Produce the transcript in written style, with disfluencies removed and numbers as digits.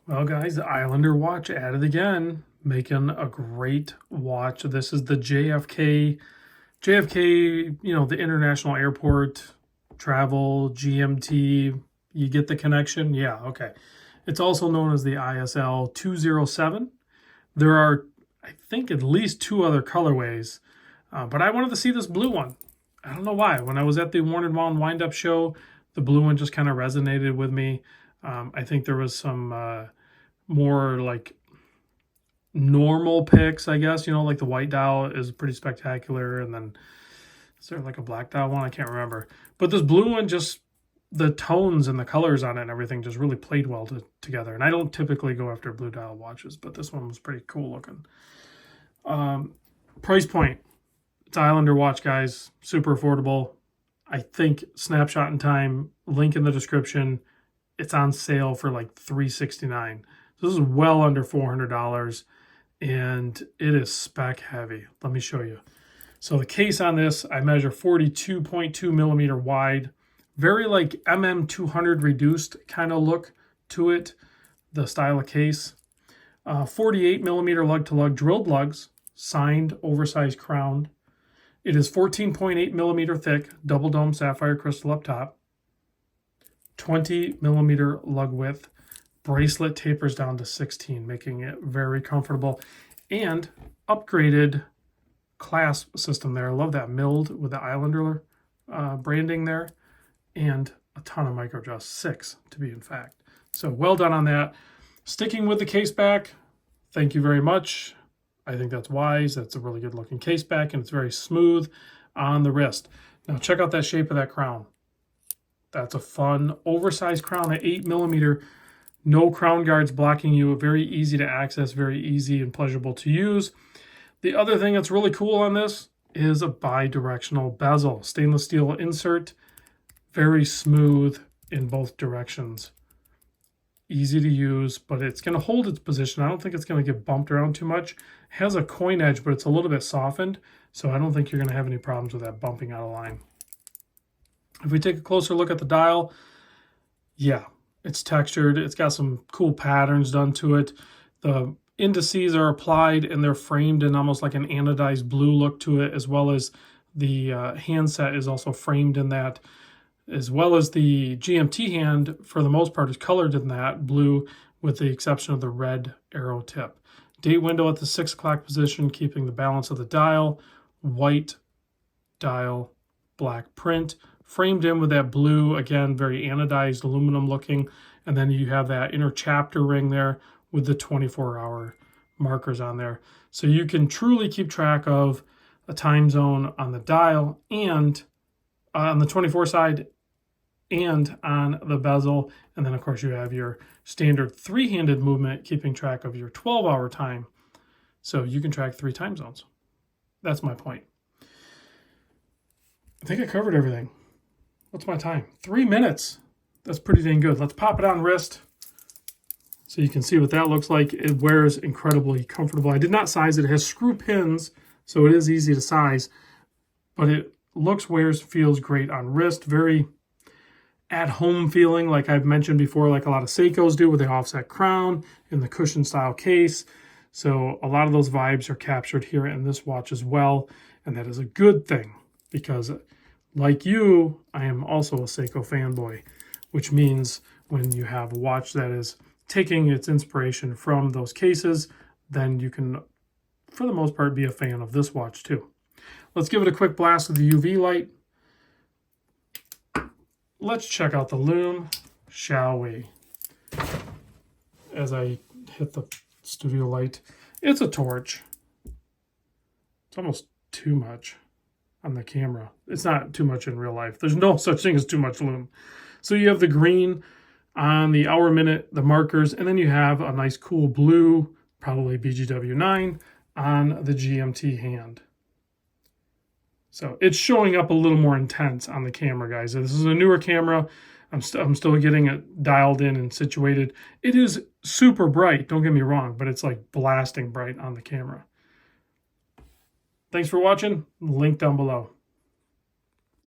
Well, guys, the Islander watch at it again, making a great watch. This is the JFK, the International Airport Travel GMT. You get the connection? Yeah, okay. It's also known as the ISL-207. There are, I think, at least two other colorways, but I wanted to see this blue one. I don't know why. When I was at the Worn and Wound wind-up show, the blue one just kind of resonated with me. I think there was some more like normal picks, I guess. Like the white dial is pretty spectacular, and then is there like a black dial one? I can't remember. But this blue one, just the tones and the colors on it and everything just really played well together. And I don't typically go after blue dial watches, but this one was pretty cool looking. Price point. It's Islander watch, guys. Super affordable. I think snapshot in time, link in the description. It's on sale for like $369. So this is well under $400, and it is spec heavy. Let me show you. So the case on this, I measure 42.2 millimeter wide, very like MM200 reduced kind of look to it, the style of case. 48 millimeter lug to lug drilled lugs, signed, oversized crown. It is 14.8 millimeter thick, double dome sapphire crystal up top. 20 millimeter lug width. Bracelet tapers down to 16, making it very comfortable. And upgraded clasp system there. I love that milled with the Islander branding there. And a ton of micro adjust, 6 to be in fact. So well done on that. Sticking with the case back, thank you very much. I think that's wise. That's a really good looking case back, and it's very smooth on the wrist. Now check out that shape of that crown. That's a fun oversized crown at 8 millimeter. No crown guards blocking you. Very easy to access, very easy and pleasurable to use. The other thing that's really cool on this is a bi-directional bezel. Stainless steel insert. Very smooth in both directions. Easy to use, but it's going to hold its position. I don't think it's going to get bumped around too much. It has a coin edge, but it's a little bit softened, so I don't think you're going to have any problems with that bumping out of line. If we take a closer look at the dial, yeah, it's textured. It's got some cool patterns done to it. The indices are applied, and they're framed in almost like an anodized blue look to it, as well as the handset is also framed in that, as well as the GMT hand, for the most part, is colored in that blue, with the exception of the red arrow tip. Date window at the 6 o'clock position, keeping the balance of the dial. White dial, black print, framed in with that blue, again, very anodized aluminum looking. And then you have that inner chapter ring there with the 24-hour markers on there. So you can truly keep track of a time zone on the dial and on the 24 side and on the bezel. And then, of course, you have your standard three-handed movement, keeping track of your 12-hour time. So you can track 3 time zones. That's my point. I think I covered everything. What's my time? 3 minutes. That's pretty dang good. Let's pop it on wrist so you can see what that looks like. It wears incredibly comfortable. I did not size it. It has screw pins, so it is easy to size, but it looks, wears, feels great on wrist. Very at-home feeling, like I've mentioned before, like a lot of Seikos do with the offset crown and the cushion style case. So a lot of those vibes are captured here in this watch as well, and that is a good thing, because like you, I am also a Seiko fanboy, which means when you have a watch that is taking its inspiration from those cases, then you can, for the most part, be a fan of this watch too. Let's give it a quick blast with the UV light. Let's check out the lume, shall we? As I hit the studio light, it's a torch. It's almost too much on the camera. It's not too much in real life. There's no such thing as too much lume. So you have the green on the hour, minute, the markers, and then you have a nice cool blue, probably BGW9, on the GMT hand. So it's showing up a little more intense on the camera, guys. This is a newer camera. I'm still getting it dialed in and situated. It is super bright, don't get me wrong, but it's like blasting bright on the camera. Thanks for watching. Link down below.